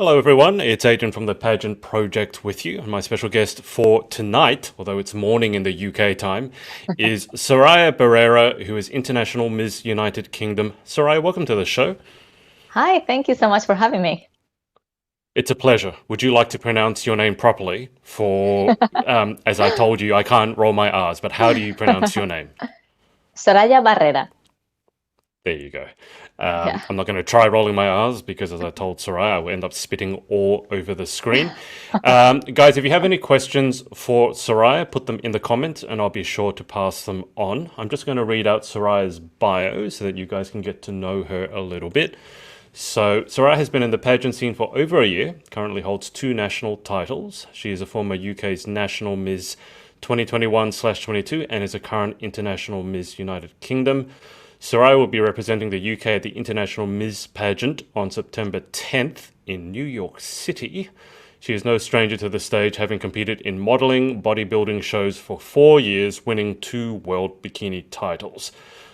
Hello, everyone. It's Adrian from the Pageant Project with you. And my special guest for tonight, although it's morning in the UK time, is Soraya Barrera, who is International Ms United Kingdom. Soraya, welcome to the show. Hi, thank you so much for having me. It's a pleasure. Would you like to pronounce your name properly? As I told you, I can't roll my R's, but how do you pronounce your name? Soraya Barrera. There you go. Yeah. I'm not going to try rolling my R's because, as I told Soraya, I will end up spitting all over the screen. Guys, if you have any questions for Soraya, put them in the comments and I'll be sure to pass them on. I'm just going to read out Soraya's bio so that you guys can get to know her a little bit. So, Soraya has been in the pageant scene for over a year, currently holds 2 national titles. She is a former UK's National Ms 2021/22 and is a current International Ms United Kingdom. Soraya will be representing the UK at the International Ms Pageant on September 10th in New York City. She is no stranger to the stage, having competed in modelling, bodybuilding shows for 4 years, winning 2 World Bikini Titles.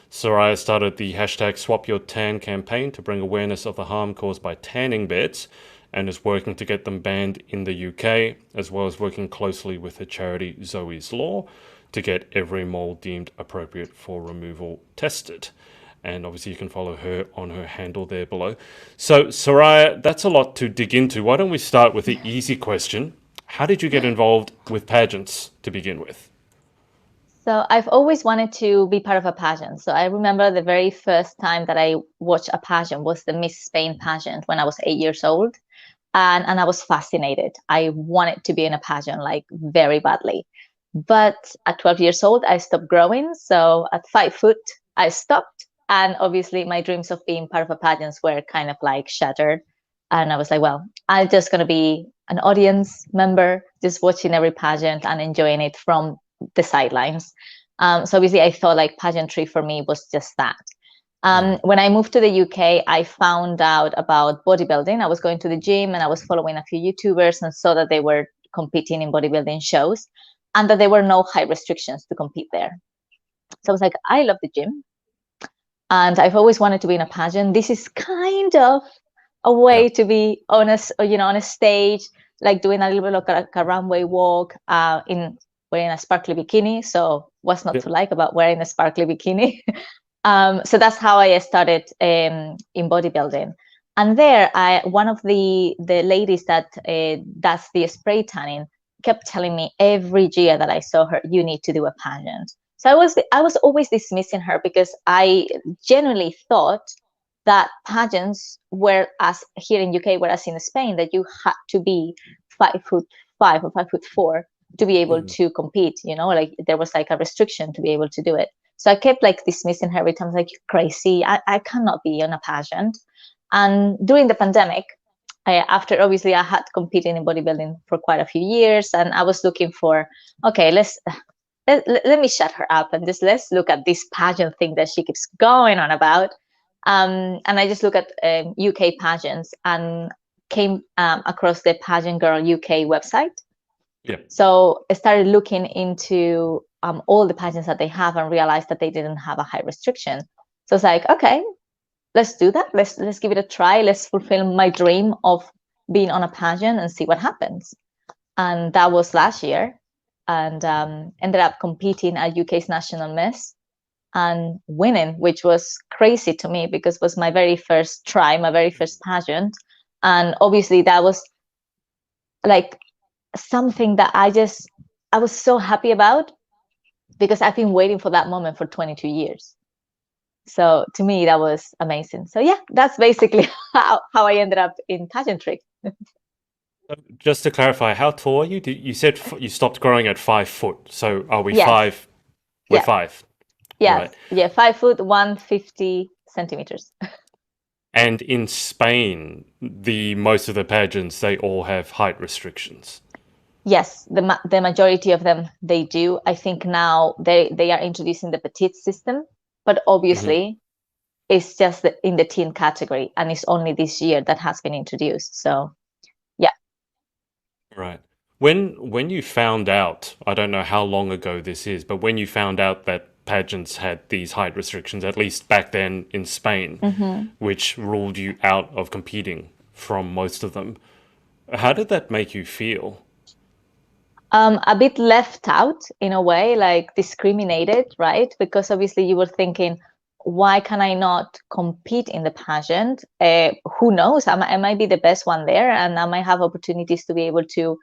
Soraya started the hashtag Swap Your Tan campaign to bring awareness of the harm caused by tanning beds and is working to get them banned in the UK, as well as working closely with the charity Zoe's Law to get every mole deemed appropriate for removal tested. And obviously you can follow her on her handle there below. So Soraya, that's a lot to dig into. Why don't we start with the easy question? How did you get involved with pageants to begin with? So I've always wanted to be part of a pageant. So I remember the very first time that I watched a pageant was the Miss Spain pageant when I was 8 years old. And I was fascinated. I wanted to be in a pageant like very badly. But at 12 years old, I stopped growing. So at 5 foot, I stopped. And obviously my dreams of being part of a pageant were kind of like shattered. And I was like, well, I'm just going to be an audience member, just watching every pageant and enjoying it from the sidelines. So obviously I thought like pageantry for me was just that. When I moved to the UK, I found out about bodybuilding. I was going to the gym and I was following a few YouTubers and saw that they were competing in bodybuilding shows and that there were no high restrictions to compete there. So I was like, I love the gym and I've always wanted to be in a pageant. This is kind of a Yeah. way to be honest, on a stage, like doing a little bit of a runway walk in wearing a sparkly bikini. So what's not Yeah. to like about wearing a sparkly bikini? So that's how I started in bodybuilding. And there, one of the ladies that does the spray tanning kept telling me every year that I saw her, you need to do a pageant. So I was always dismissing her because I genuinely thought that pageants were as here in UK, whereas in Spain, that you had to be 5'5" or 5'4" to be able Mhm. to compete. Like there was like a restriction to be able to do it. So I kept like dismissing her every time, like, you're crazy. I cannot be on a pageant. And during the pandemic, after obviously I had competed in bodybuilding for quite a few years, and I was looking for, okay, let me shut her up and just let's look at this pageant thing that she keeps going on about. And I just look at UK pageants and came across the Pageant Girl UK website. Yeah. So I started looking into all the pageants that they have and realized that they didn't have a high restriction. So it's like, okay, let's do that. Let's give it a try. Let's fulfill my dream of being on a pageant and see what happens. And that was last year, and ended up competing at UK's National Miss and winning, which was crazy to me because it was my very first try, my very first pageant. And obviously that was like something that I was so happy about because I've been waiting for that moment for 22 years. So to me, that was amazing. So yeah, that's basically how I ended up in pageantry. Just to clarify, how tall are you? You said you stopped growing at 5 foot. So are we Yes, five? We're yeah, five, yes, right? yeah. 5 foot, 150 centimeters. And in Spain, the most of the pageants they all have height restrictions. Yes, the majority of them they do. I think now they are introducing the petite system, but Mhm. obviously it's just in the teen category, and it's only this year that has been introduced. So yeah. Right. When you found out, I don't know how long ago this is, but when you found out that pageants had these height restrictions, at least back then in Spain, Hmm. which ruled you out of competing from most of them, How did that make you feel? A bit left out in a way, like discriminated, right? Because obviously you were thinking, why can I not compete in the pageant? Who knows? I might be the best one there, and I might have opportunities to be able to,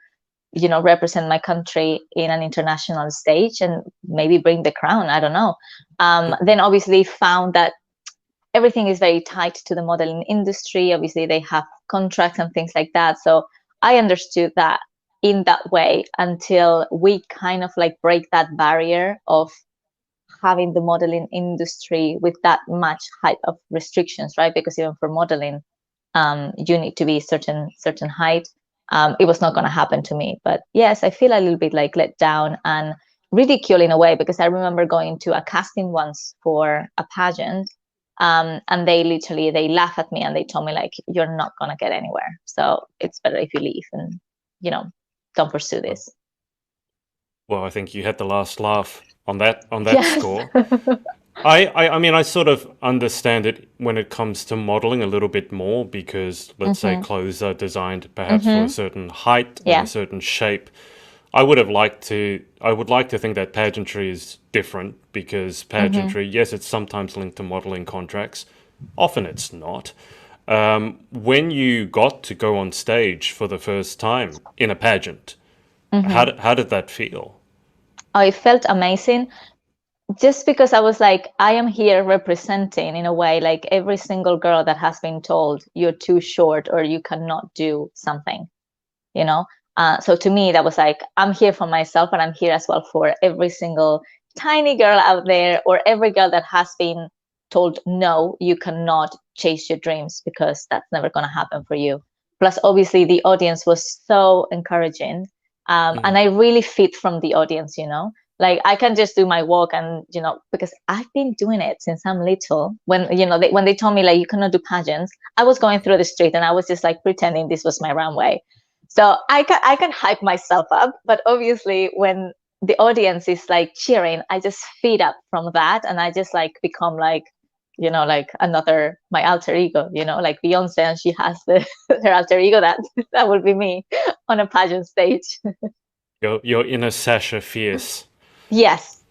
represent my country in an international stage and maybe bring the crown. I don't know. Then obviously found that everything is very tied to the modeling industry. Obviously, they have contracts and things like that. So I understood that in that way until we kind of like break that barrier of having the modeling industry with that much height of restrictions, right? Because even for modeling, you need to be certain height. It was not going to happen to me, but yes, I feel a little bit like let down and ridiculed in a way, because I remember going to a casting once for a pageant, and they laugh at me and they told me like, you're not going to get anywhere, so it's better if you leave and you know don't pursue this. Well, I think you had the last laugh on that Yes. score. I mean, I sort of understand it when it comes to modeling a little bit more because, let's say, Hmm. clothes are designed perhaps for a Hmm. certain height and a Yeah. certain shape. I would like to think that pageantry is different because Hmm. pageantry, yes, it's sometimes linked to modeling contracts. Often it's not. When you got to go on stage for the first time in a pageant, Hmm. how did that feel? I felt amazing, just because I was like, I am here representing in a way like every single girl that has been told you're too short or you cannot do something, you know? So to me, that was like, I'm here for myself, and I'm here as well for every single tiny girl out there, or every girl that has been told, no, you cannot chase your dreams because that's never going to happen for you. Plus, obviously, the audience was so encouraging. And Mm. I really fit from the audience, like I can just do my walk, and because I've been doing it since I'm little. When they told me like you cannot do pageants, I was going through the street and I was just like pretending this was my runway. So I can hype myself up, but obviously when the audience is like cheering, I just feed up from that, and I just like become like, like another my alter ego, like Beyonce, and she has her alter ego, that would be me on a pageant stage. Your inner Sasha Fierce. Yes.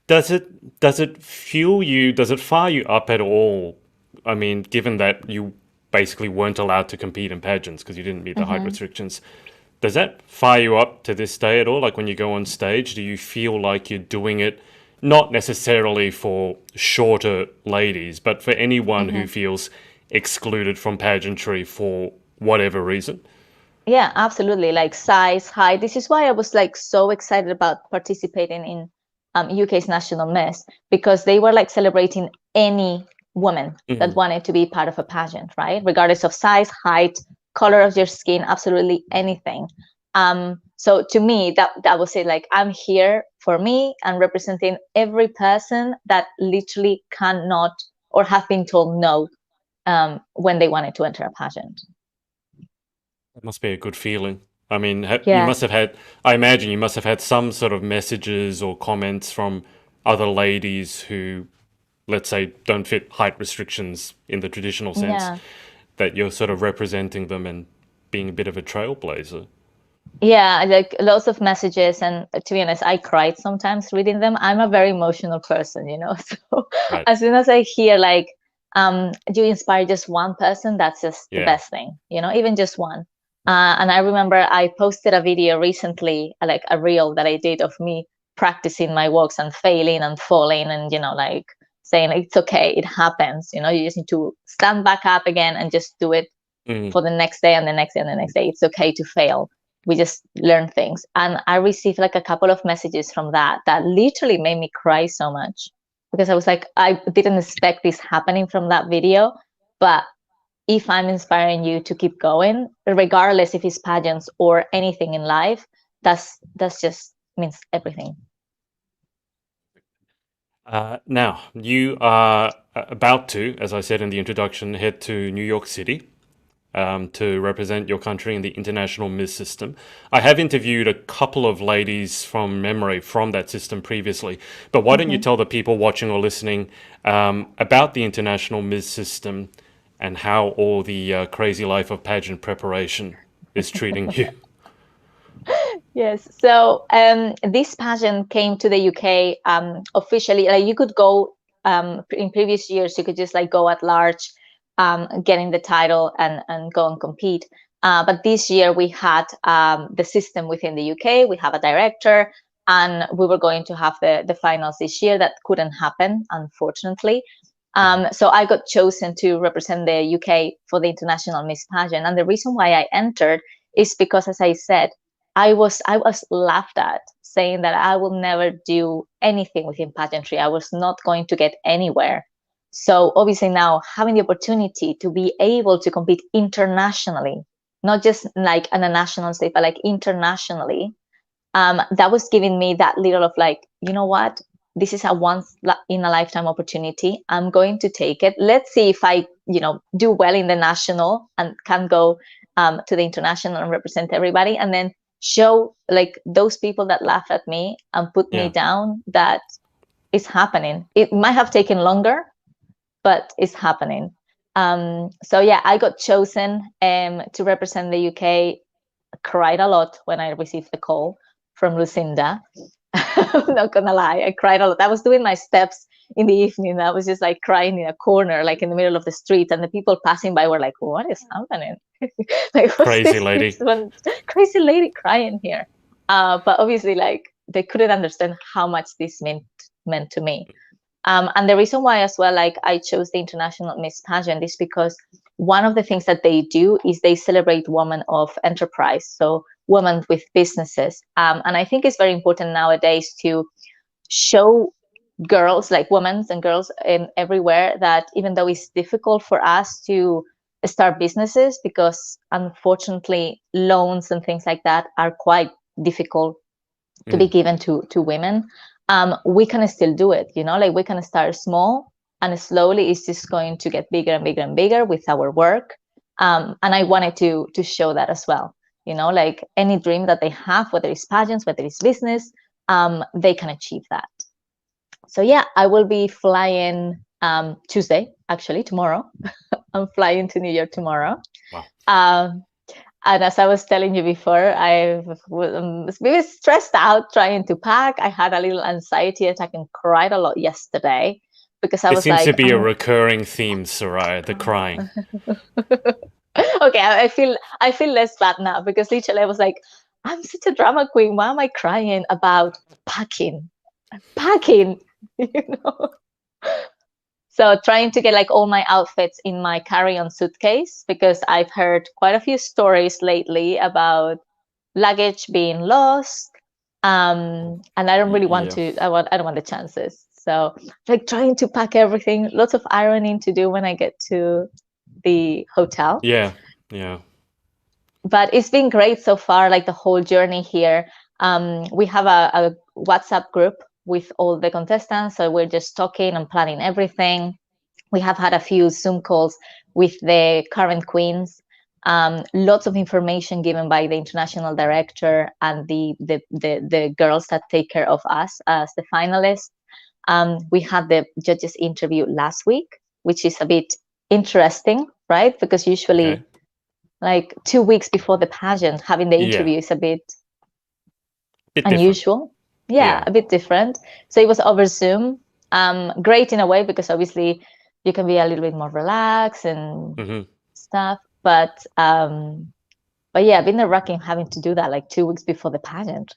Does it fuel you? Does it fire you up at all? I mean, given that you basically weren't allowed to compete in pageants because you didn't meet the height Hmm. restrictions, does that fire you up to this day at all? Like when you go on stage, do you feel like you're doing it not necessarily for shorter ladies, but for anyone who Hmm. feels excluded from pageantry for whatever reason? Yeah, absolutely. Like size, height. This is why I was like so excited about participating in UK's National Miss, because they were like celebrating any woman that Mm. wanted to be part of a pageant, right? Regardless of size, height, color of your skin, absolutely anything. So to me, that was it. Like I'm here for me and representing every person that literally cannot or have been told no when they wanted to enter a pageant. It must be a good feeling. I mean, you Yeah. must have had, I imagine you must have had some sort of messages or comments from other ladies who, let's say, don't fit height restrictions in the traditional sense, Yeah. that you're sort of representing them and being a bit of a trailblazer. Yeah, like lots of messages, and to be honest, I cried sometimes reading them. I'm a very emotional person. So Right. as soon as I hear like you inspire just one person, that's just the Yeah. best thing, even just one. And I remember I posted a video recently, like a reel that I did of me practicing my walks and failing and falling, and like saying it's okay, it happens. You just need to stand back up again and just do it Mm. for the next day and the next day and the next day. It's okay to fail. We just learn things. And I received like a couple of messages from that literally made me cry so much, because I was like, I didn't expect this happening from that video. But if I'm inspiring you to keep going, regardless if it's pageants or anything in life, that's just means everything. Now, you are about to, as I said in the introduction, head to New York City to represent your country in the International Ms system. I have interviewed a couple of ladies from memory from that system previously, but why don't you Hmm. tell the people watching or listening about the International Ms system and how all the crazy life of pageant preparation is treating you. Yes. So this pageant came to the UK officially. Like you could go in previous years, you could just like go at large, getting the title and go and compete. But this year we had the system within the UK. We have a director, and we were going to have the finals this year. That couldn't happen, unfortunately. So I got chosen to represent the UK for the International Ms Pageant, and the reason why I entered is because, as I said, I was laughed at, saying that I will never do anything within pageantry. I was not going to get anywhere. So obviously now having the opportunity to be able to compete internationally, not just like on a national stage, but like internationally, that was giving me that little of like, you know what? This is a once in a lifetime opportunity. I'm going to take it. Let's see if I, do well in the national and can go to the international and represent everybody, and then show like those people that laugh at me and put me Yeah. down that it's happening. It might have taken longer, but it's happening. So yeah, I got chosen to represent the UK. Cried a lot when I received the call from Lucinda. I'm not gonna lie, I cried a lot. I was doing my steps in the evening. I was just like crying in a corner, like in the middle of the street, and the people passing by were like, "What is happening? Like, what's Crazy this lady. one crazy lady crying here?" But obviously, like they couldn't understand how much this meant to me. And the reason why as well, like I chose the International Ms Pageant is because one of the things that they do is they celebrate women of enterprise, so women with businesses. And I think it's very important nowadays to show girls, like women and girls everywhere, that even though it's difficult for us to start businesses, because unfortunately loans and things like that are quite difficult to be given to women, we can still do it, like we can start small, and slowly it's just going to get bigger and bigger and bigger with our work. And I wanted to show that as well, like any dream that they have, whether it's pageants, whether it's business, they can achieve that. So yeah, I will be flying Tuesday, actually tomorrow. I'm flying to New York tomorrow. Wow. And as I was telling you before, I was maybe stressed out trying to pack. I had a little anxiety attack and cried a lot yesterday because I It was seems like, to be a recurring theme, Soraya, the crying. okay, I feel less bad now, because literally I was like, I'm such a drama queen. Why am I crying about packing? Packing, you know? So trying to get like all my outfits in my carry-on suitcase, because I've heard quite a few stories lately about luggage being lost. And I don't really want Yeah. to, I don't want the chances. So like trying to pack everything, lots of ironing to do when I get to the hotel. Yeah. Yeah. But it's been great so far, like the whole journey here. We have a WhatsApp group with all the contestants, so we're just talking and planning everything. We have had a few Zoom calls with the current queens. Lots of information given by the international director and the girls that take care of us as the finalists. We had the judges interview last week, which is a bit interesting, right? Because usually, Okay. like 2 weeks before the pageant, having the Yeah. interview is a bit Bit different. unusual. Yeah, Yeah. a bit different. So it was over Zoom. Great in a way, because obviously you can be a little bit more relaxed and stuff. But yeah, I've been nerve-wracking having to do that like 2 weeks before the pageant.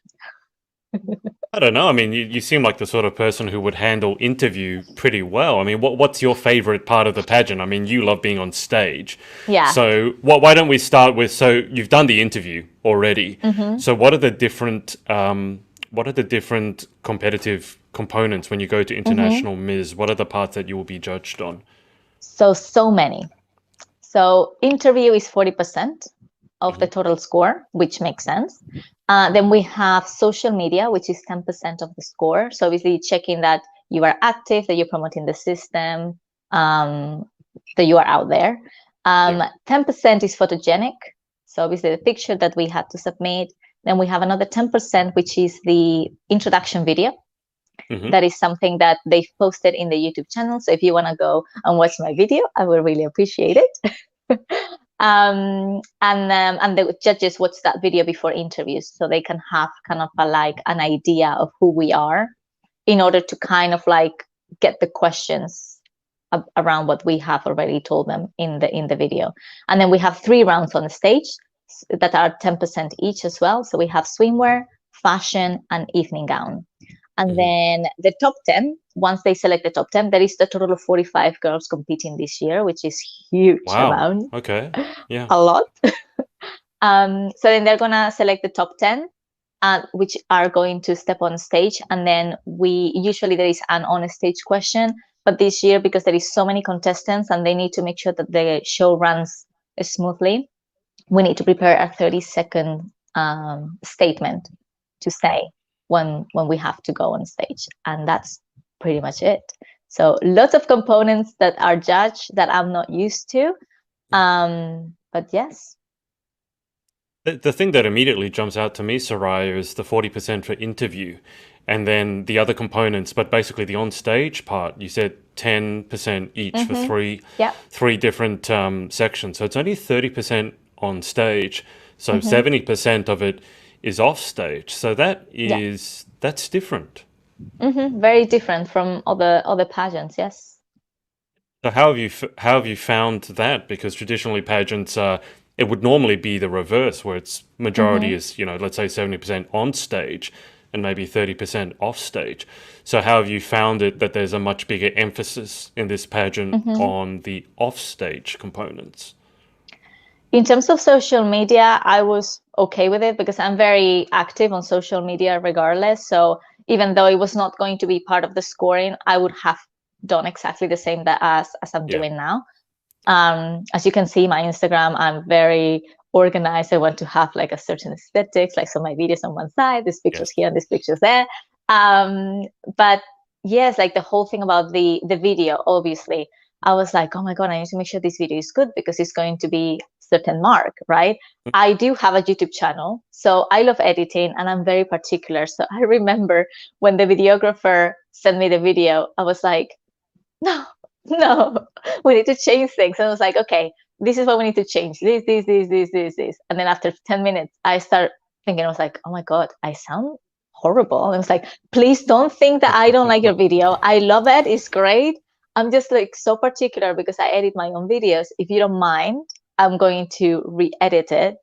I don't know. I mean, you seem like the sort of person who would handle interview pretty well. I mean, what's your favorite part of the pageant? I mean, you love being on stage. Yeah. So why don't we start with, so you've done the interview already. So what are the different competitive components when you go to International Ms? What are the parts that you will be judged on? So many. So interview is 40% of the total score, which makes sense. Then we have social media, which is 10% of the score. So obviously checking that you are active, that you're promoting the system, that you are out there. 10% is photogenic. So obviously the picture that we had to submit. Then we have another 10%, which is the introduction video. Hmm. That is something that they've posted in the YouTube channel. So if you want to go and watch my video, I will really appreciate it. And the judges watch that video before interviews, so they can have kind of an idea of who we are, in order to kind of like get the questions around what we have already told them in the video. And then we have 3 rounds on the stage that are 10% each as well. So we have swimwear, fashion, and evening gown. And then the top 10, once they select the top 10, there is a total of 45 girls competing this year, which is huge Wow. amount. Okay. Yeah. A lot. So then they're going to select the top 10, which are going to step on stage. And then usually there is an on-stage question. But this year, because there is so many contestants and they need to make sure that the show runs smoothly, we need to prepare a 30-second statement to say when we have to go on stage. And that's pretty much it. So lots of components that are judged that I'm not used to. But yes. The thing that immediately jumps out to me, Soraya, is the 40% for interview, and then the other components, but basically the on-stage part, you said 10% each for three different sections. So it's only 30% on stage. So 70% of it is off stage. So that's different. Very different from other pageants, yes. So how have you found that? Because traditionally pageants it would normally be the reverse, where it's majority is, let's say 70% on stage and maybe 30% off stage. So how have you found it that there's a much bigger emphasis in this pageant on the off stage components? In terms of social media, I was okay with it because I'm very active on social media regardless. So even though it was not going to be part of the scoring, I would have done exactly the same as I'm doing now. As you can see, my Instagram, I'm very organized. I want to have like a certain aesthetics, like so my videos on one side, these pictures here and these pictures there. But yes, like the whole thing about the video, obviously, I was like, oh my God, I need to make sure this video is good because it's going to be certain mark, right? I do have a YouTube channel, so I love editing and I'm very particular. So I remember when the videographer sent me the video, I was like, no, we need to change things. And I was like, okay, this is what we need to change. This. And then after 10 minutes, I start thinking, I was like, oh my God, I sound horrible. And I was like, please don't think that I don't like your video. I love it. It's great. I'm just like so particular because I edit my own videos. If you don't mind, I'm going to re-edit it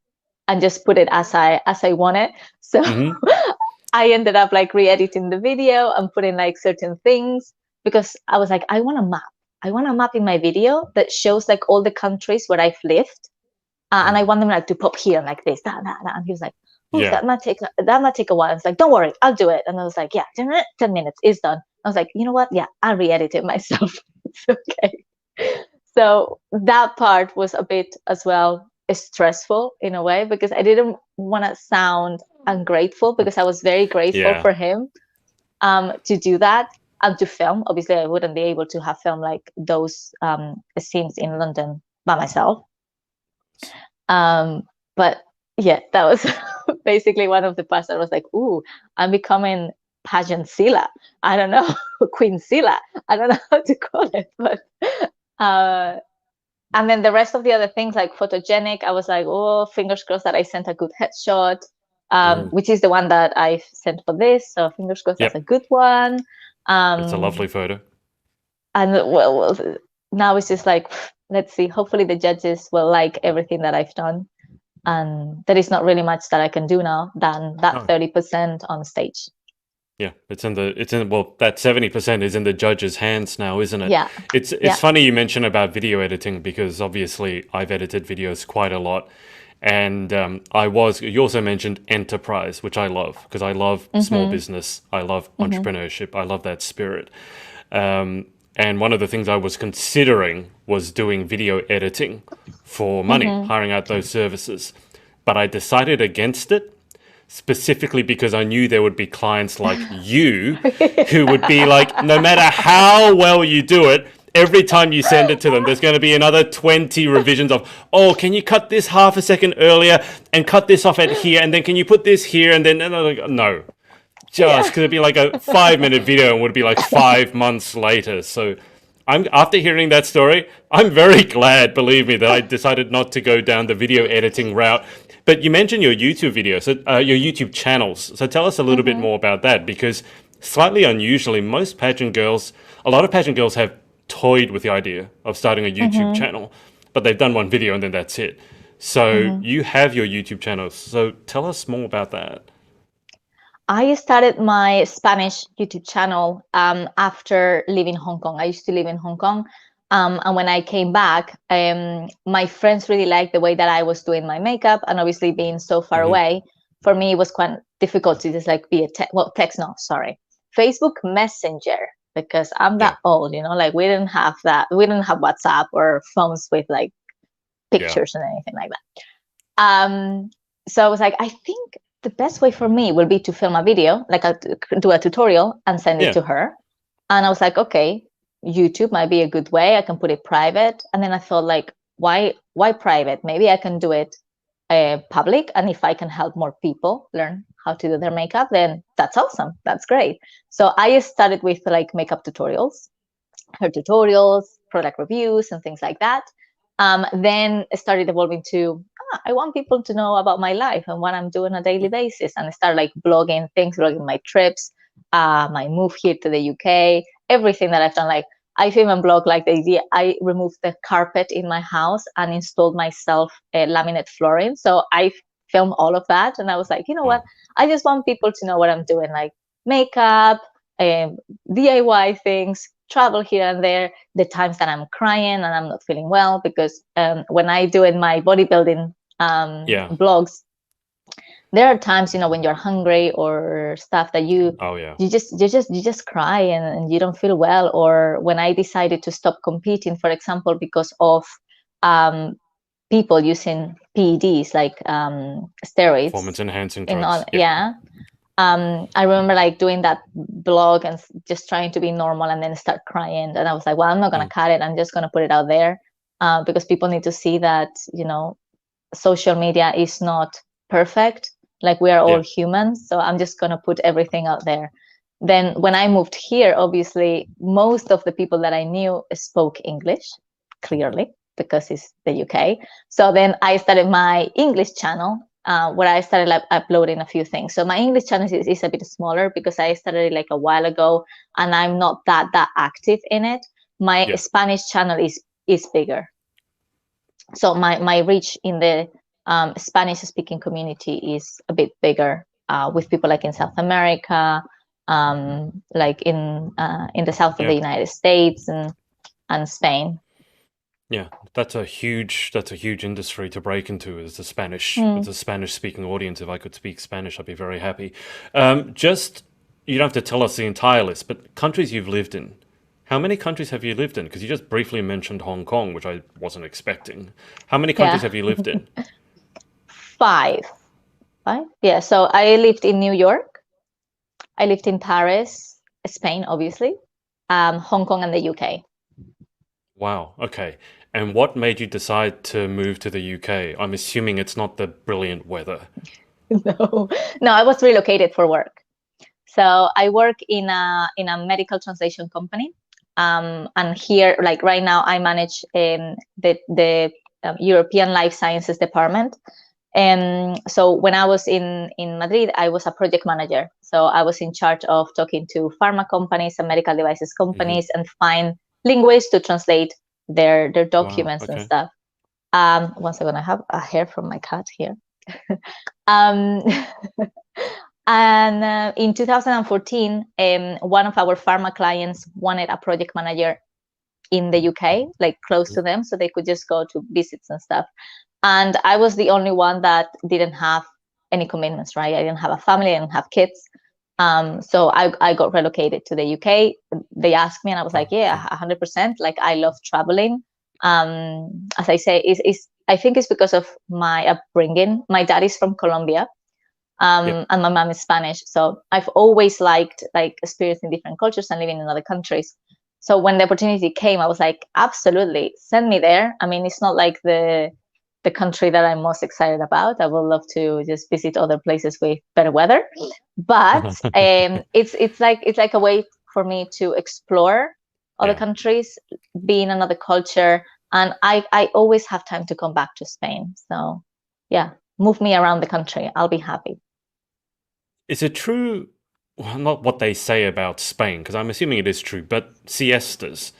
and just put it as I want it. So I ended up like re-editing the video and putting like certain things because I was like, I want a map. I want a map in my video that shows like all the countries where I've lived. And I want them like to pop here like this, that. And he was like, oh, that might take a while. I was like, don't worry, I'll do it. And I was like, yeah, 10 minutes, it's done. I was like, you know what? Yeah, I'll re-edit it myself. It's okay. So that part was a bit as well stressful in a way because I didn't want to sound ungrateful because I was very grateful for him to do that and to film. Obviously, I wouldn't be able to have filmed like those scenes in London by myself. But yeah, that was basically one of the parts that was like, ooh, I'm becoming pageant Sila. I don't know, Queen Sila. I don't know how to call it, but and then the rest of the other things like photogenic, I was like, oh, fingers crossed that I sent a good headshot, which is the one that I sent for this. So fingers crossed that's a good one. It's a lovely photo. And well, now it's just like, let's see. Hopefully the judges will like everything that I've done. And there is not really much that I can do now than that 30% on stage. Yeah, it's in well, that 70% is in the judges' hands now, isn't it? Yeah. It's funny you mention about video editing because obviously I've edited videos quite a lot. And you also mentioned enterprise, which I love because I love small business. I love entrepreneurship. I love that spirit. And one of the things I was considering was doing video editing for money, hiring out those services. But I decided against it specifically because I knew there would be clients like you who would be like, no matter how well you do it, every time you send it to them, there's going to be another 20 revisions of, oh, can you cut this half a second earlier and cut this off at here? And then can you put this here? And then, no. just because it'd be like a 5 minute video and would be like 5 months later. So I'm after hearing that story, I'm very glad, believe me, that I decided not to go down the video editing route. But you mentioned your YouTube videos, your YouTube channels. So tell us a little bit Mm-hmm. more about that, because slightly unusually, a lot of pageant girls have toyed with the idea of starting a YouTube Mm-hmm. channel, but they've done one video and then that's it. So Mm-hmm. you have your YouTube channels. So tell us more about that. I started my Spanish YouTube channel after leaving Hong Kong. I used to live in Hong Kong. And when I came back, my friends really liked the way that I was doing my makeup. And obviously, being so far Hmm. away, for me, it was quite difficult to just like be text, no, sorry, Facebook Messenger, because I'm Yeah, that old, like we didn't have that. We didn't have WhatsApp or phones with like yeah, pictures and anything like that. So I was like, I think the best way for me will be to film a video, like do a tutorial and send it yeah. to her. And I was like, okay, YouTube might be a good way. I can put it private. And then I thought like, why private? Maybe I can do it public. And if I can help more people learn how to do their makeup, then that's awesome. That's great. So I started with like makeup tutorials, her tutorials, product reviews, and things like that. Then it started evolving to, I want people to know about my life and what I'm doing on a daily basis. And I started like blogging things, blogging my trips, my move here to the UK, everything that I've done. Like I've even blogged like the idea I removed the carpet in my house and installed myself laminate flooring. So I filmed all of that. And I was like, you know what? Wow. I just want people to know what I'm doing, like makeup, um, DIY things, travel here and there, the times that I'm crying and I'm not feeling well, because when I do in my bodybuilding Yeah. blogs, there are times, when you're hungry or stuff that you Oh, yeah. you just cry and you don't feel well. Or when I decided to stop competing, for example, because of um, people using PEDs like steroids Performance enhancing in all, drugs. Yeah. yeah. I remember like doing that blog and just trying to be normal and then start crying. And I was like, well, I'm not going Mm. to cut it. I'm just going to put it out there because people need to see that, social media is not perfect. Like we are all Yeah. humans. So I'm just going to put everything out there. Then when I moved here, obviously, most of the people that I knew spoke English clearly because it's the UK. So then I started my English channel where I started like uploading a few things. So my English channel is a bit smaller because I started like a while ago and I'm not that active in it. My Yeah. Spanish channel is bigger. So my reach in the Spanish speaking community is a bit bigger with people like in South America, like in the south of the Yeah. United States and Spain. Yeah. That's a huge industry to break into, is the Spanish, with Mm. the Spanish speaking audience. If I could speak Spanish, I'd be very happy. Just, you don't have to tell us the entire list, but countries you've lived in. How many countries have you lived in? Because you just briefly mentioned Hong Kong, which I wasn't expecting. How many countries Yeah, have you lived in? five. Five. Yeah. So I lived in New York. I lived in Paris, Spain, obviously, Hong Kong, and the UK. Wow. Okay. And what made you decide to move to the UK? I'm assuming it's not the brilliant weather. No, no, I was relocated for work. So I work in a medical translation company, and here, like right now, I manage the European Life Sciences department. And so when I was in Madrid, I was a project manager. So I was in charge of talking to pharma companies and medical devices Hmm. companies and find linguists to translate their Wow. documents and Okay. stuff. One second, I have a hair from my cat here. Um, and in 2014, one of our pharma clients wanted a project manager in the UK, like close to them, so they could just go to visits and stuff. And I was the only one that didn't have any commitments, right? I didn't have a family, I didn't have kids. So I got relocated to the UK. They asked me, and I was like, Oh, yeah, okay. 100%. Like I love traveling. As I say, is I think it's because of my upbringing. My dad is from Colombia, Yep. and my mom is Spanish. So I've always liked like experiencing different cultures and living in other countries. So when the opportunity came, I was like, absolutely, send me there. I mean, it's not like the the country that I'm most excited about. I would love to just visit other places with better weather, but it's like a way for me to explore other countries, be in another culture, and I always have time to come back to Spain. So yeah, move me around the country. I'll be happy. Is it true? Well, not what they say about Spain, because I'm assuming it is true, but siestas.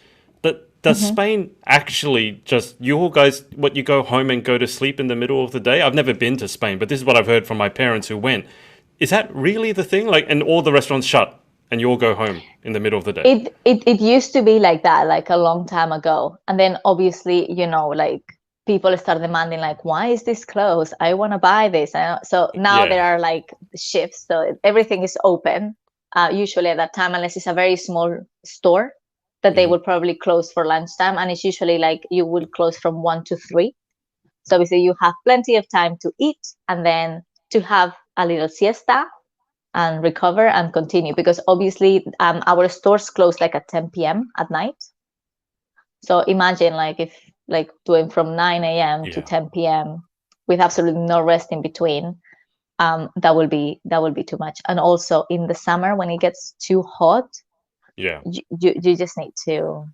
But does Mm-hmm. Spain actually just, you all guys, what, you go home and go to sleep in the middle of the day? I've never been to Spain, but this is what I've heard from my parents who went. Is that really the thing? Like, and all the restaurants shut and you all go home in the middle of the day? It used to be like that, like a long time ago. And then obviously, like people start demanding like, why is this closed? I want to buy this. So now Yeah. there are like shifts. So everything is open, usually at that time, unless it's a very small store that they Mhm. will probably close for lunchtime. And it's usually like you will close from 1 to 3. So obviously you have plenty of time to eat and then to have a little siesta and recover and continue, because obviously our stores close like at 10 p.m. at night. So imagine like if like doing from 9 a.m. to Yeah. 10 p.m. with absolutely no rest in between. That will be too much. And also in the summer when it gets too hot, Yeah. you just need to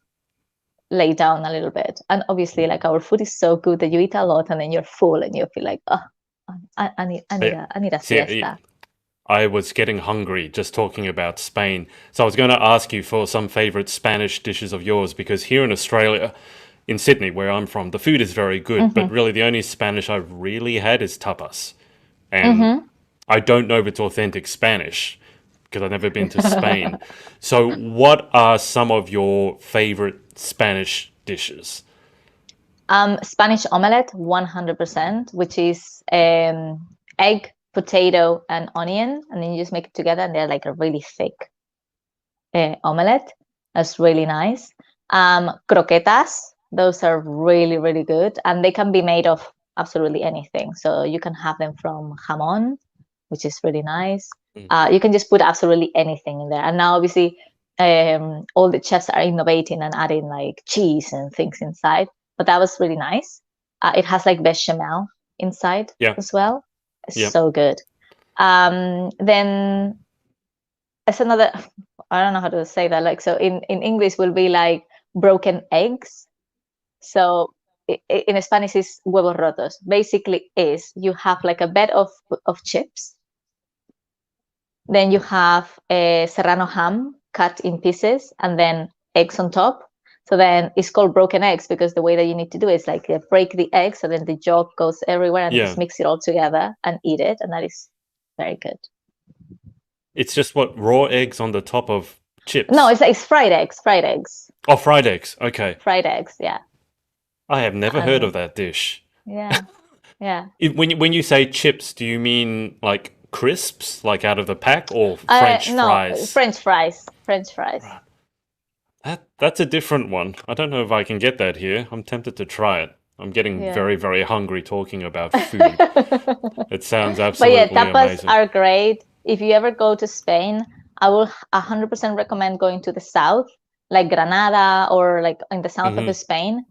lay down a little bit. And obviously like our food is so good that you eat a lot and then you're full and you feel like, oh, Yeah. I need a See, siesta. I was getting hungry just talking about Spain. So I was going to ask you for some favorite Spanish dishes of yours, because here in Australia, in Sydney, where I'm from, the food is very good, but Mm-hmm. really the only Spanish I've really had is tapas. And Mm-hmm. I don't know if it's authentic Spanish because I've never been to Spain. So, what are some of your favorite Spanish dishes? Spanish omelette, 100%, which is egg, potato, and onion, and then you just make it together, and they're like a really thick omelette. That's really nice. Croquetas, those are really, really good, and they can be made of absolutely anything. So you can have them from jamon, which is really nice. Mm. You can just put absolutely anything in there. And now, obviously, all the chefs are innovating and adding like cheese and things inside. But that was really nice. It has like bechamel inside Yeah, as well. It's yeah. so good. Then it's another. I don't know how to say that. Like so, in English will be like broken eggs. So in Spanish is huevos rotos. Basically, is you have like a bed of chips. Then you have a serrano ham cut in pieces and then eggs on top. So then it's called broken eggs because the way that you need to do it is like break the egg so then the yolk goes everywhere and just Yeah. mix it all together and eat it. And that is very good. It's just what, raw eggs on the top of No, chips? it's fried eggs, fried eggs, Oh, fried eggs. Okay. fried eggs. Yeah. I have never heard And of that dish. yeah, yeah. When you say chips, do you mean like crisps, like out of the pack, or French No, fries? French fries, French fries. Right. That's a different one. I don't know if I can get that here. I'm tempted to try it. I'm getting Yeah. very, very hungry talking about food. It sounds But yeah, absolutely tapas amazing. are great. If you ever go to Spain, I will 100% recommend going to the south, like Granada or like in the south of Hmm. Spain,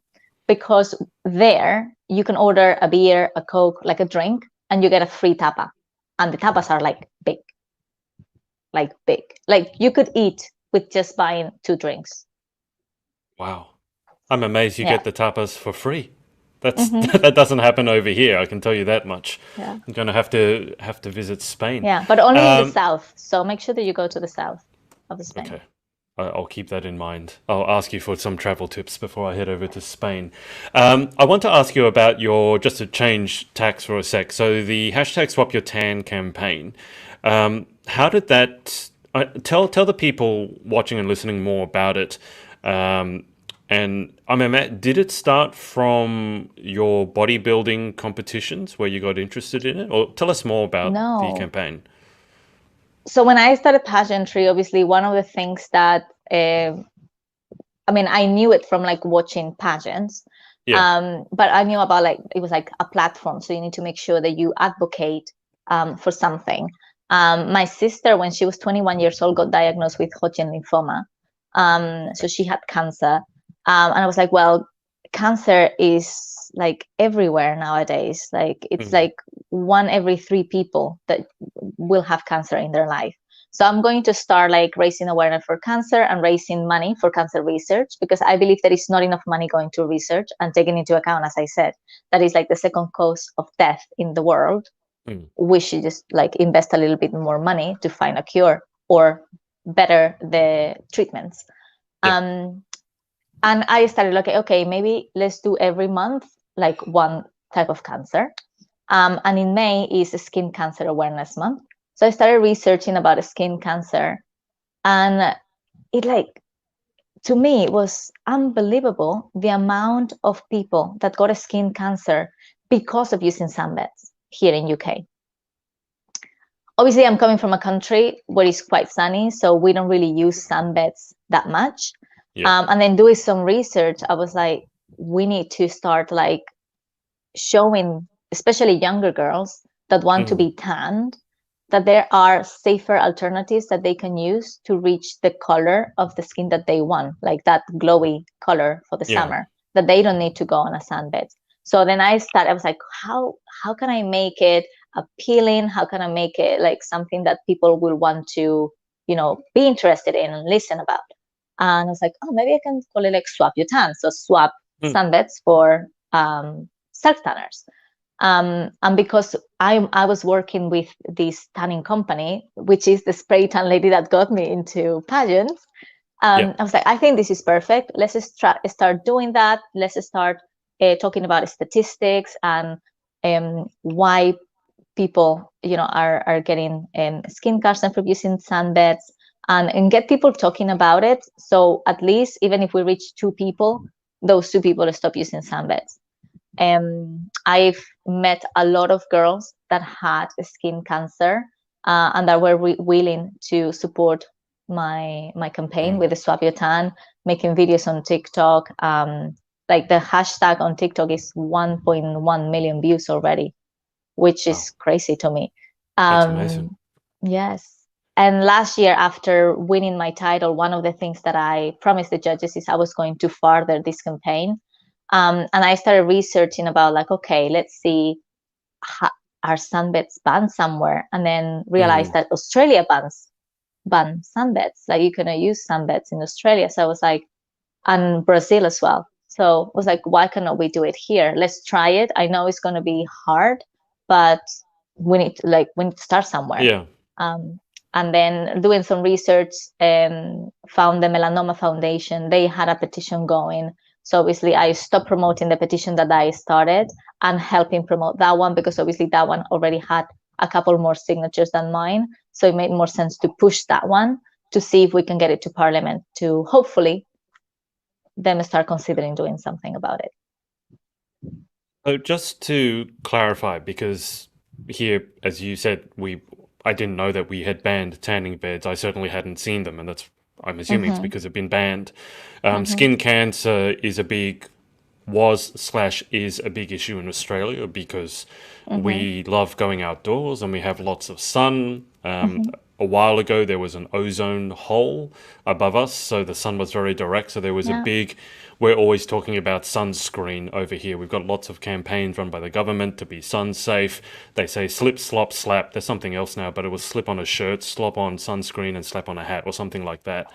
because there you can order a beer, a Coke, like a drink, and you get a free tapa. And the tapas are like big, like big. Like you could eat with just buying 2 drinks. Wow. I'm amazed you Yeah. get the tapas for free. That's Hmm. that doesn't happen over here. I can tell you that much. Yeah. I'm gonna have to visit Spain. Yeah. But only in the Um, south. So make sure that you go to the south of Spain. okay. I'll keep that in mind. I'll ask you for some travel tips before I head over to Spain. I want to ask you about just to change tacks for a sec. So the hashtag Swap Your Tan campaign. How did that? Tell the people watching and listening more about it. And I mean, Matt, did it start from your bodybuilding competitions where you got interested in it, or tell us more about the No. campaign? So when I started pageantry, obviously one of the things that I mean, I knew it from like watching pageants, Yeah. but I knew about like it was like a platform, so you need to make sure that you advocate for something. My sister, when she was 21 years old, got diagnosed with Hodgkin lymphoma. So she had cancer, and I was like, well, cancer is like everywhere nowadays. Like it's like 1 every 3 people that will have cancer in their life. So I'm going to start like raising awareness for cancer and raising money for cancer research, because I believe there is not enough money going to research, and taking into account, as I said, that is like the second cause of death in the world. We should just like invest a little bit more money to find a cure or better the treatments. And I started like, okay, maybe let's do every month like one type of cancer. And in May is Skin Cancer Awareness Month. So I started researching about skin cancer, and it like, to me, it was unbelievable the amount of people that got a skin cancer because of using sunbeds here in UK. Obviously, I'm coming from a country where it's quite sunny, so we don't really use sunbeds that much. And then doing some research, I was like, we need to start like showing, especially younger girls that want to be tanned, that there are safer alternatives that they can use to reach the color of the skin that they want, like that glowy color for the summer, that they don't need to go on a sunbed. So then I was like, how can I make it appealing? How can I make it like something that people will want to, you know, be interested in and listen about? And I was like, oh, maybe I can call it like swap your tan. So swap sunbeds for self tanners. And because I was working with this tanning company, which is the spray tan lady that got me into pageants, I was like, I think this is perfect. Let's just start doing that. Let's start talking about statistics and why people, you know, are getting skin cancer from using sunbeds, and get people talking about it. So at least even if we reach 2 people, those 2 people stop using sunbeds. I've met a lot of girls that had skin cancer and that were willing to support my campaign with the Swap Your Tan, making videos on TikTok. Like the hashtag on TikTok is 1.1 million views already, which is crazy to me. That's amazing. Yes. And last year, after winning my title, one of the things that I promised the judges is I was going to further this campaign. And I started researching about like, okay, let's see, are sunbeds banned somewhere? And then realized that Australia ban sunbeds. Like you cannot use sunbeds in Australia. So I was like, and Brazil as well. So I was like, why cannot we do it here? Let's try it. I know it's going to be hard, but we need to start somewhere. Yeah. And then doing some research, found the Melanoma Foundation. They had a petition going. So obviously I stopped promoting the petition that I started and helping promote that one, because obviously that one already had a couple more signatures than mine. So it made more sense to push that one to see if we can get it to Parliament to hopefully them start considering doing something about it. So just to clarify, because here, as you said, I didn't know that we had banned tanning beds. I certainly hadn't seen them, and I'm assuming it's because they've been banned. Skin cancer is a big issue in Australia because we love going outdoors and we have lots of sun. A while ago, there was an ozone hole above us, so the sun was very direct. So there was we're always talking about sunscreen over here. We've got lots of campaigns run by the government to be sun safe. They say slip, slop, slap. There's something else now, but it was slip on a shirt, slop on sunscreen, and slap on a hat or something like that.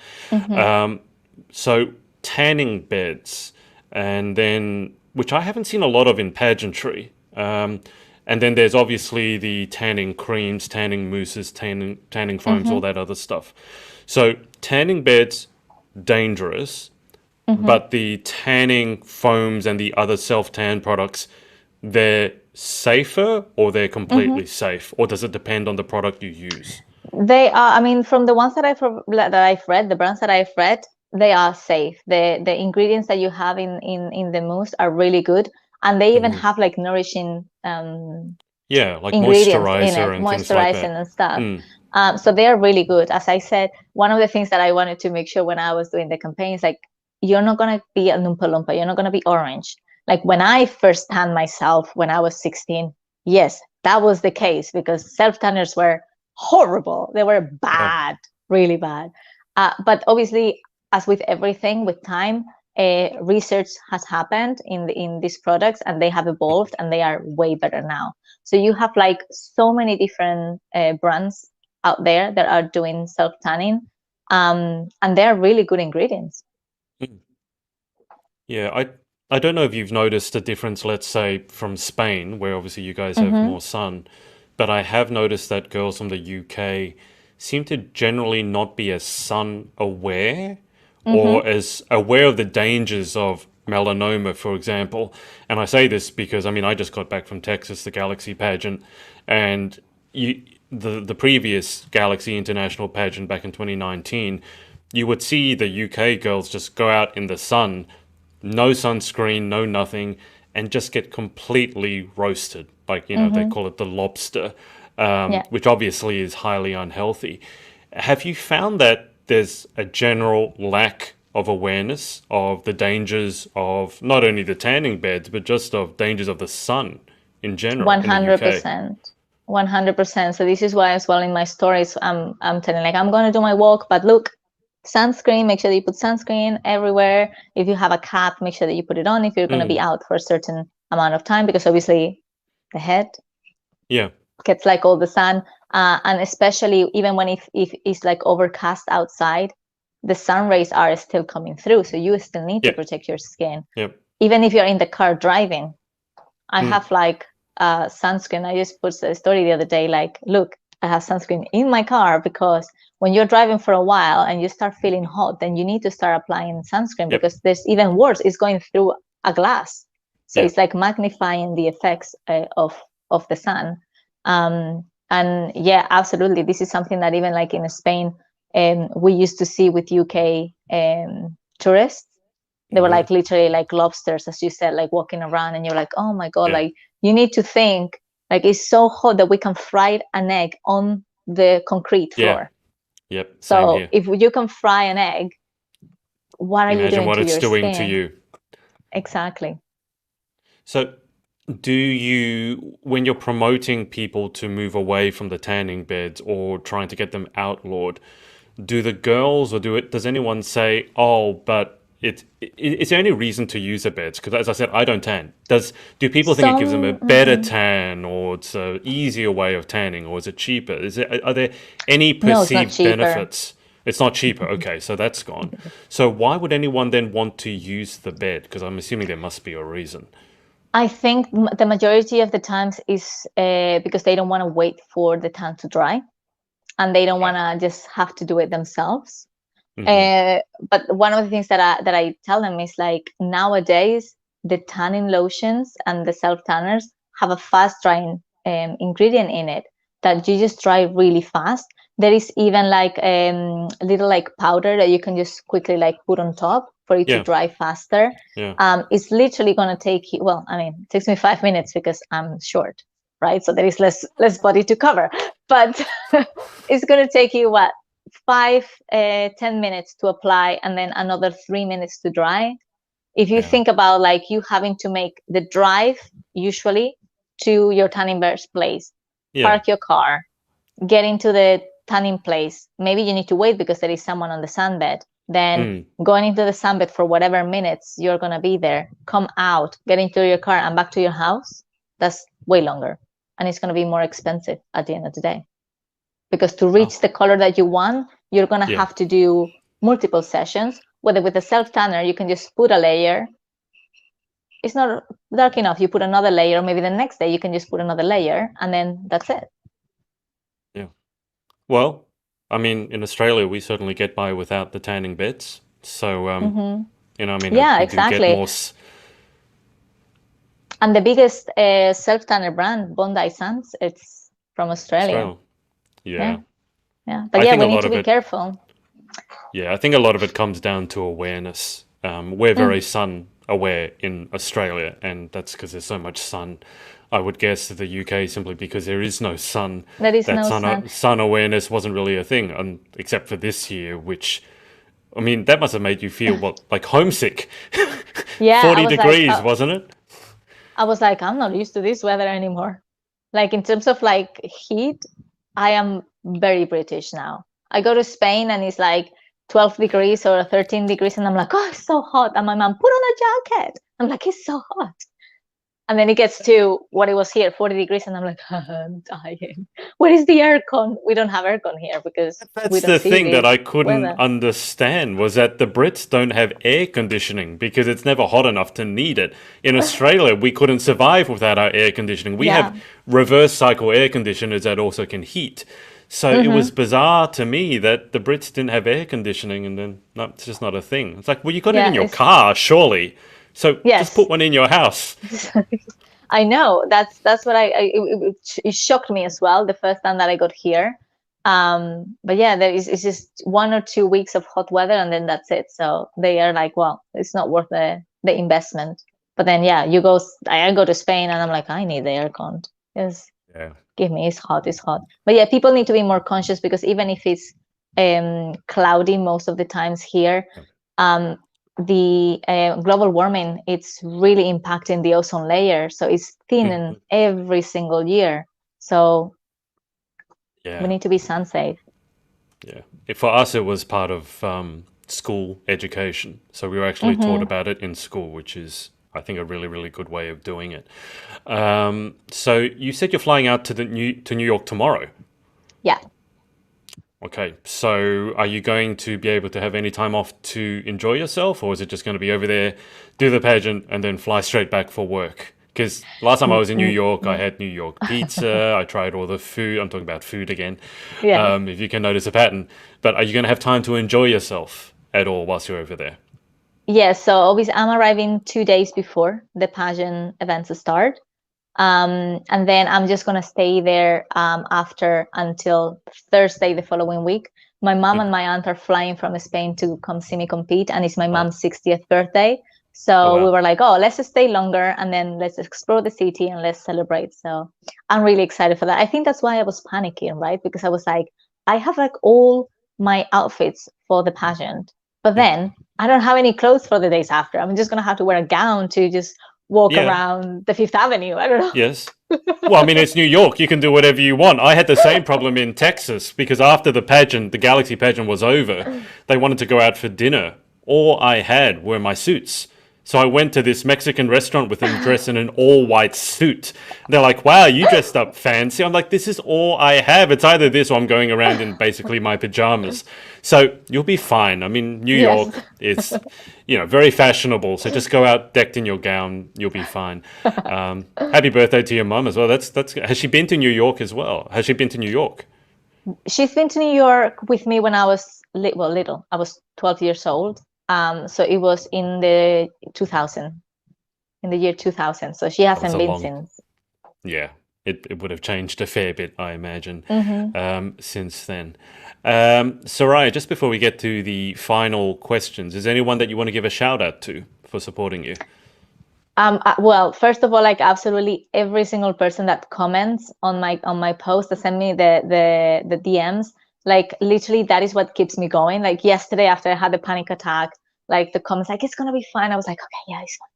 So tanning beds, and then, which I haven't seen a lot of in pageantry. And then there's obviously the tanning creams, tanning mousses, tanning foams, all that other stuff. So tanning beds, dangerous, but the tanning foams and the other self-tan products, they're safer, or they're completely safe? Or does it depend on the product you use? They are, I mean, from the ones that I've read, the brands that I've read, they are safe. The ingredients that you have in the mousse are really good. And they even have like nourishing like ingredients moisturizer in it, and things like that. and stuff. So they are really good. As I said, one of the things that I wanted to make sure when I was doing the campaign is like, you're not going to be a Loompa Loompa. You're not going to be orange. Like when I first tanned myself when I was 16, yes, that was the case, because self-tanners were horrible. They were bad, really bad. But obviously, as with everything, with time, research has happened in these products, and they have evolved, and they are way better now. So you have like so many different brands out there that are doing self tanning, and they're really good ingredients. Mm. Yeah, I don't know if you've noticed a difference, let's say, from Spain, where obviously you guys have Mm-hmm. more sun, but I have noticed that girls from the UK seem to generally not be as sun aware or Mm-hmm. as aware of the dangers of melanoma, for example. And I say this because, I mean, I just got back from Texas, the Galaxy pageant, and you, the previous Galaxy International pageant back in 2019, you would see the UK girls just go out in the sun, no sunscreen, no nothing, and just get completely roasted. Like, they Mm-hmm. call it the lobster, Yeah. which obviously is highly unhealthy. Have you found that there's a general lack of awareness of the dangers of not only the tanning beds, but just of dangers of the sun in general in the UK? 100%. 100%. So this is why as well in my stories I'm telling like I'm gonna do my walk, but look, sunscreen, make sure that you put sunscreen everywhere. If you have a cap, make sure that you put it on if you're gonna be Mm, out for a certain amount of time, because obviously the head yeah, gets like all the sun. And especially even when if it's like overcast outside, the sun rays are still coming through. So you still need to yeah, protect your skin. yeah. Even if you're in the car driving, I Mm, have like sunscreen. I just put a story the other day, like, look, I have sunscreen in my car, because when you're driving for a while and you start feeling hot, then you need to start applying sunscreen, yep, because there's even worse, it's going through a glass. So yeah. it's like magnifying the effects of the sun. And yeah, absolutely. This is something that even like in Spain, we used to see with UK tourists. They were Mm, like literally like lobsters, as you said, like walking around, and you're like, oh my God, yeah, like you need to think like it's so hot that we can fry an egg on the concrete yeah, floor. yep. Same So here. if you can fry an egg, what are you Imagine doing what to it's your doing to skin? you. Exactly. So, do you, when you're promoting people to move away from the tanning beds or trying to get them outlawed, do the girls or does anyone say, "Oh, but is there any reason to use the beds?" Because as I said, I don't tan. Do people think it gives them a Some, better mm-mm. tan, or it's a easier way of tanning, or is it cheaper? Are there any No, it's not perceived cheaper. benefits? It's not cheaper. Okay, so that's gone. So why would anyone then want to use the bed? Because I'm assuming there must be a reason. I think the majority of the times is because they don't want to wait for the tan to dry, and they don't want Right. to just have to do it themselves. Mm-hmm. But one of the things that I tell them is like nowadays the tanning lotions and the self tanners have a fast drying ingredient in it that you just dry really fast. There is even like a little like powder that you can just quickly like put on top for it to Yeah. dry faster. Yeah. It's literally gonna take you. Well, I mean, it takes me 5 minutes because I'm short, right? So there is less body to cover, but it's gonna take you what 10 minutes to apply, and then another 3 minutes to dry. If you Yeah. think about like you having to make the drive usually to your tanning bed's place, Yeah. park your car, get into the tanning place, maybe you need to wait because there is someone on the sunbed, then Mm. going into the sunbed for whatever minutes you're going to be there, come out, get into your car and back to your house, that's way longer, and it's going to be more expensive at the end of the day, because to Oh. reach the color that you want, you're going to Yeah. have to do multiple sessions. Whether with a self tanner, you can just put a layer. It's not dark enough. You put another layer. Maybe the next day you can just put another layer, and then that's it. Yeah. Well, I mean, in Australia, we certainly get by without the tanning beds. So, Mm-hmm. I mean, Yeah, we do get exactly. more. And the biggest self tanner brand, Bondi Sands, it's from Australia. Australia. Yeah. Yeah, yeah. But I yeah, think a we need lot to of be it, careful. yeah, I think a lot of it comes down to awareness. We're very Mm, sun aware in Australia, and that's because there's so much sun. I would guess that the UK, simply because there is no sun, there is that no sun. sun awareness wasn't really a thing, except for this year, which, I mean, that must have made you feel what, like homesick. Yeah, 40 degrees, wasn't it? I was like, I'm not used to this weather anymore. Like in terms of like heat, I am very British now. I go to Spain and it's like 12 degrees or 13 degrees, and I'm like, oh, it's so hot. And my mom, put on a jacket. I'm like, it's so hot. And then it gets to what it was here, 40 degrees, and I'm like, I'm dying. Where is the aircon? We don't have aircon here because we That's don't the see thing that this I couldn't weather. understand was that the Brits don't have air conditioning because it's never hot enough to need it. In Australia, we couldn't survive without our air conditioning. We have Yeah. reverse cycle air conditioners that also can heat. So it was Mm-hmm. bizarre to me that the Brits didn't have air conditioning, and then no, it's just not a thing. It's like, well, you got it in Yeah. your car, surely. So just Yes. put one in your house. I know. That's what it shocked me as well the first time that I got here. But yeah, it's just 1 or 2 weeks of hot weather, and then that's it. So they are like, well, it's not worth the investment. But then yeah, I go to Spain, and I'm like, I need the aircon. Yes, Yeah. give me, it's hot, it's hot. But yeah, people need to be more conscious because even if it's cloudy most of the times here, um, the global warming, it's really impacting the ozone layer, so it's thinning Mhm. every single year. So we Yeah. need to be sun safe. Yeah. For us, it was part of school education. So we were actually taught Hmm. about it in school, which is, I think, a really, really good way of doing it. So you said you're flying out to New York tomorrow. Yeah. Okay. So are you going to be able to have any time off to enjoy yourself, or is it just going to be over there, do the pageant, and then fly straight back for work? Because last time I Mm, was in New mm, York, I mm. had New York pizza. I tried all the food. I'm talking about food again, Yeah. if you can notice a pattern. But are you going to have time to enjoy yourself at all whilst you're over there? Yeah, so obviously I'm arriving 2 days before the pageant events start. And then I'm just gonna stay there after until Thursday the following week. My mom and Mhm. my aunt are flying from Spain to come see me compete, and it's my Oh, mom's 60th birthday. oh So we wow. were like, oh, let's just stay longer and then let's explore the city and let's celebrate. So I'm really excited for that. I think that's why I was panicking, right? Because I was like, I have like all my outfits for the pageant, but then I don't have any clothes for the days after. I'm just gonna have to wear a gown to just walk Yeah. around the Fifth Avenue. I don't know. Yes. Well, I mean, it's New York. You can do whatever you want. I had the same problem in Texas because after the pageant, the Galaxy pageant was over, they wanted to go out for dinner. All I had were my suits. So I went to this Mexican restaurant with them dressed in an all white suit. They're like, wow, you dressed up fancy. I'm like, this is all I have. It's either this or I'm going around in basically my pajamas. So you'll be fine. I mean, New Yes. York is, very fashionable. So just go out decked in your gown. You'll be fine. Happy birthday to your mum as well. That's. Has she been to New York as well? Has she been to New York? She's been to New York with me when I was little. I was 12 years old. So it was in the 2000, in the year 2000. So she That was hasn't a been long. since. Yeah, it would have changed a fair bit, I imagine, Hmm. since then. Soraya, just before we get to the final questions, is there anyone that you want to give a shout out to for supporting you? Well, first of all, like absolutely every single person that comments on my post, that send me the DMs, like literally that is what keeps me going. Like yesterday after I had the panic attack, like the comments like it's gonna be fine. I was like, okay, yeah, it's fine.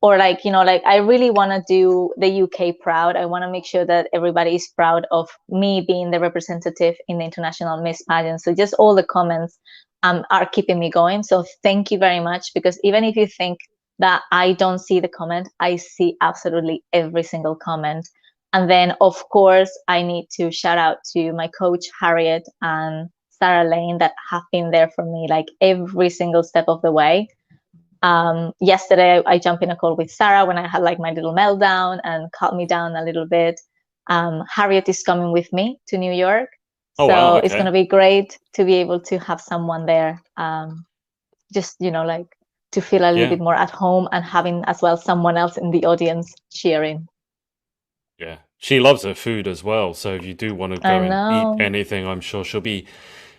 Or like, like I really want to do the UK proud. I want to make sure that everybody is proud of me being the representative in the International Ms Pageant. So just all the comments are keeping me going. So thank you very much, because even if you think that I don't see the comment, I see absolutely every single comment. And then of course I need to shout out to my coach Harriet and Sarah Lane that have been there for me like every single step of the way. Yesterday I jumped in a call with Sarah when I had like my little meltdown and calmed me down a little bit. Harriet is coming with me to New York, Oh wow, so it's going okay. to be great to be able to have someone there, just like to feel a little Yeah, bit more at home and having as well someone else in the audience cheering. yeah. She loves her food as well, so if you do want to I go and eat know. anything, I'm sure she'll be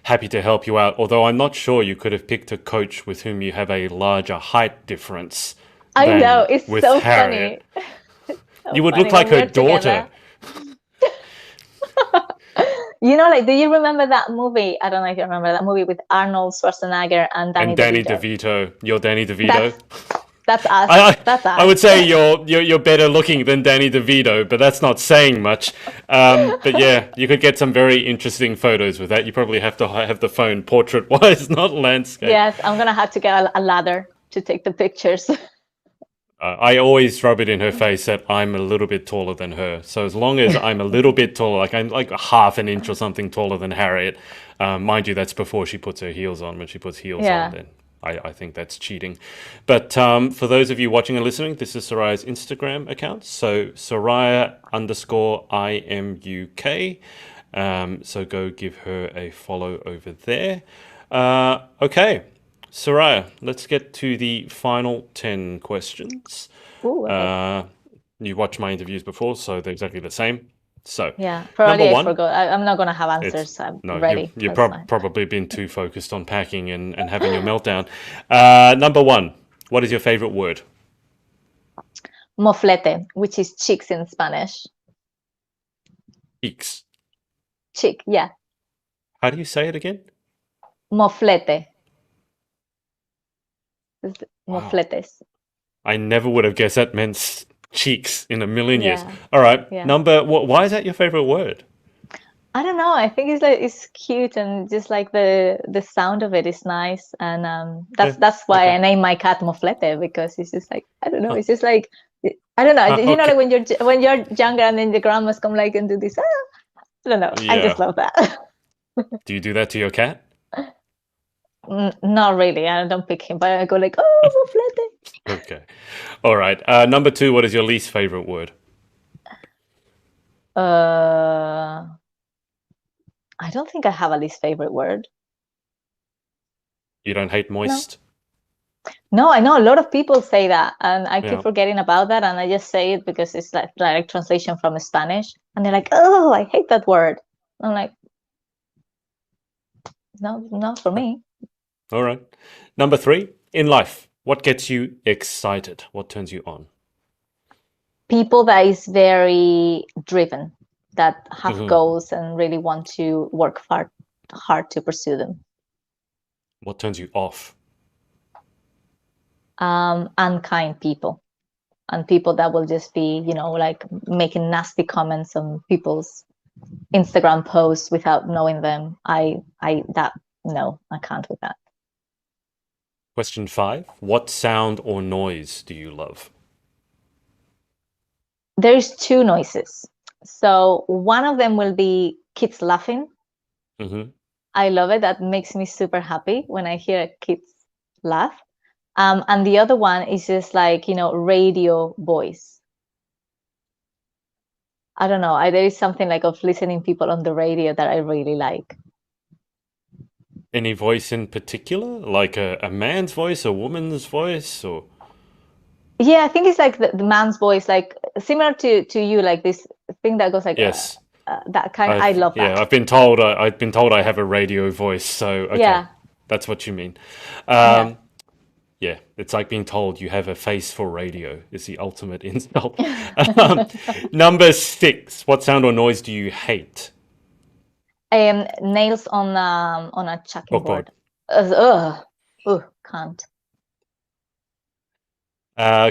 happy to help you out. Although I'm not sure you could have picked a coach with whom you have a larger height difference I know, than it's with so funny. Harriet. So You would look funny like when her we're daughter. together. Like, do you remember that movie? I don't know if you remember that movie with Arnold Schwarzenegger and Danny And Danny DeVito. DeVito. You're Danny That's DeVito. That's us. I, That's I would us. say you're better looking than Danny DeVito, but that's not saying much. But yeah, you could get some very interesting photos with that. You probably have to have the phone portrait wise, not landscape. Yes, I'm gonna have to get a ladder to take the pictures. I always rub it in her face that I'm a little bit taller than her. So as long as I'm a little bit taller, like I'm like half an inch or something taller than Harriet, mind you, that's before she puts her heels on. When she puts heels on, Yeah. then I think that's cheating. But for those of you watching and listening, this is Soraya's Instagram account. So Soraya underscore IMUK. So go give her a follow over there. Okay. Soraya, let's get to the final 10 questions. Ooh, okay. You watched my interviews before, so they're exactly the same. So, Yeah, number probably I one, forgot. I'm not gonna have it's answers. I'm no, ready. you've That's fine. probably been too focused on packing and having your meltdown. Number one, what is your favorite word? Moflete, which is cheeks in Spanish. Cheeks. Cheek, yeah. How do you say it again? Moflete. Wow. Mofletes. I never would have guessed that meant cheeks in a million years. Yeah, All right, yeah. why is that your favorite word? I don't know. I think it's like it's cute and just like the sound of it is nice, and Yeah, that's why okay. I named my cat Moflete because it's just like I don't know. Huh. It's just like I don't know. You know, Okay. like when you're younger and then the grandmas come like and do this. I don't know. I just Yeah. love that. Do you do that to your cat? Not really. I don't pick him, but I go like, oh, Moflete. Okay. All right. Number two, what is your least favorite word? Uh, I don't think I have a least favorite word. You don't hate No. moist? No, I know a lot of people say that, and I keep Yeah. forgetting about that, and I just say it because it's like direct translation from Spanish, and they're like, "Oh, I hate that word." I'm like, "No, not for me." All right. Number three, in life, what gets you excited? What turns you on? People that is very driven, that have Mhm. goals and really want to work hard to pursue them. What turns you off? Unkind people, and people that will just be, like making nasty comments on people's Instagram posts without knowing them. No, I can't with that. Question five, what sound or noise do you love? There's two noises. So one of them will be kids laughing. Hmm. I love it. That makes me super happy when I hear kids laugh. And the other one is just like, radio voice. I don't know. There is something like of listening people on the radio that I really like. Any voice in particular? Like a man's voice, a woman's voice, or? Yeah, I think it's like the man's voice, like similar to you, like this thing that goes like Yes. that kind. I love that. I've been told I have a radio voice, so okay. Yeah, That's what you mean. yeah. Um, Yeah, it's like being told you have a face for radio is the ultimate insult. Um, number six, what sound or noise do you hate? Nails on a Oh chucking God. board. Ugh, can't.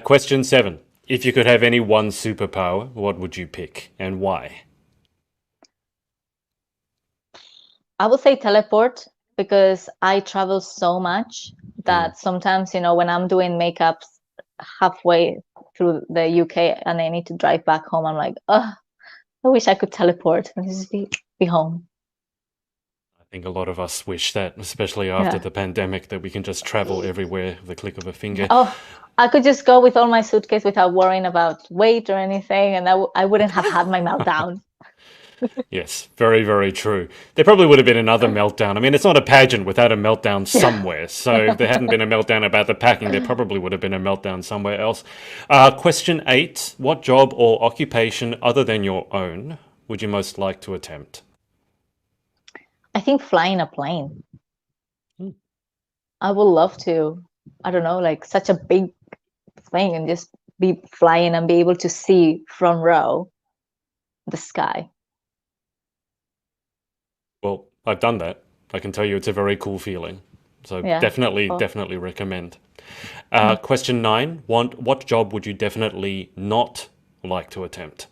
Question seven. If you could have any one superpower, what would you pick and why? I would say teleport because I travel so much Mm. that sometimes, when I'm doing makeups halfway through the UK and I need to drive back home, I'm like, oh, I wish I could teleport and just be home. I think a lot of us wish that, especially after Yeah. the pandemic, that we can just travel everywhere with the click of a finger. Oh, I could just go with all my suitcase without worrying about weight or anything, and I wouldn't have had my meltdown. Yes, very, very true. There probably would have been another meltdown. I mean, it's not a pageant without a meltdown somewhere. So if there hadn't been a meltdown about the packing, there probably would have been a meltdown somewhere else. Question eight, what job or occupation other than your own would you most like to attempt? I think flying a plane. Hmm. I would love to. I don't know, like such a big thing and just be flying and be able to see front row the sky. Well, I've done that. I can tell you it's a very cool feeling. So Yeah. definitely, Oh, definitely recommend. Question 9, what job would you definitely not like to attempt?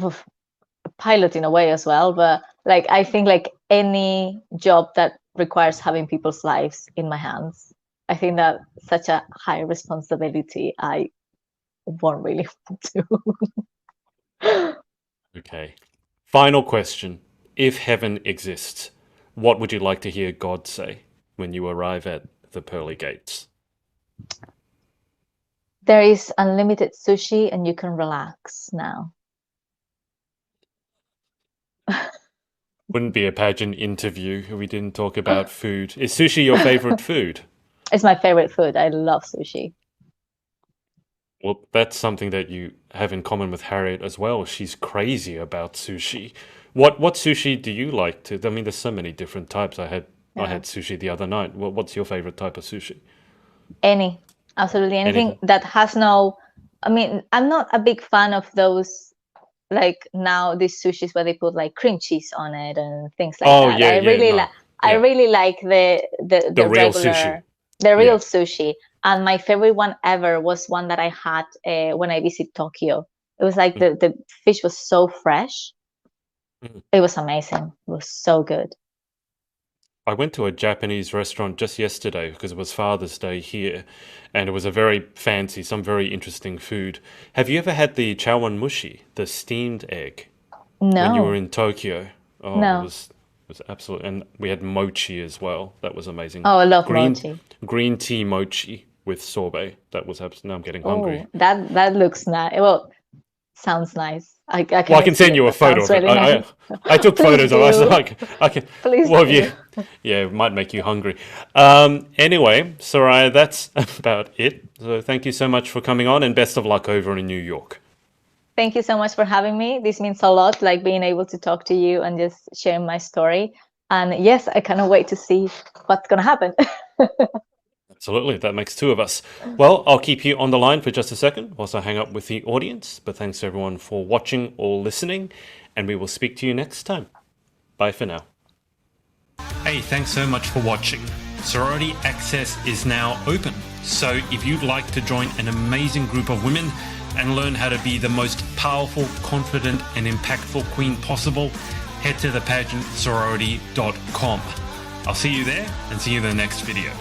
Oof, pilot in a way as well, but like I think like any job that requires having people's lives in my hands, I think that such a high responsibility, I won't really want to. Okay. Final question. If heaven exists, what would you like to hear God say when you arrive at the pearly gates? There is unlimited sushi and you can relax now. Wouldn't be a pageant interview if we didn't talk about food. Is sushi your favorite food? It's my favorite food. I love sushi. Well, that's something that you have in common with Harriet as well. She's crazy about sushi. What sushi do you like to? I mean, there's so many different types. I had Yeah. sushi the other night. What's your favorite type of sushi? Absolutely anything Anything? that has no, I mean, I'm not a big fan of those like now these sushis where they put like cream cheese on it and things like Oh that. yeah, yeah, no, I yeah, really like the the real sushi. regular the real Yeah. sushi. And my favorite one ever was one that I had when I visit Tokyo. It was like Mm, the fish was so fresh. mm. It was amazing. It was so good. I went to a Japanese restaurant just yesterday because it was Father's Day here, and it was a very fancy, some very interesting food. Have you ever had the chawanmushi, the steamed egg, when you were No, in Tokyo? Oh, no. it was absolute, and we had mochi as well. That was amazing. Oh, I love Green mochi. green tea mochi with sorbet. That was absolutely. Now I'm getting Oh, hungry. that looks nice. Well, sounds nice. I Well, I can can see send it. you a That photo sounds of it. really nice. I took Please photos of it. I was do. like, I can. Please Well, yeah, do. yeah, it might make you hungry. Anyway, Soraya, that's about it. So thank you so much for coming on, and best of luck over in New York. Thank you so much for having me. This means a lot, like being able to talk to you and just sharing my story. And yes, I cannot wait to see what's going to happen. Absolutely, that makes two of us. Well, I'll keep you on the line for just a second whilst I hang up with the audience. But thanks everyone for watching or listening, and we will speak to you next time. Bye for now. Hey, thanks so much for watching. Sorority Access is now open. So if you'd like to join an amazing group of women and learn how to be the most powerful, confident, and impactful queen possible, head to thepageantsorority.com. I'll see you there and see you in the next video.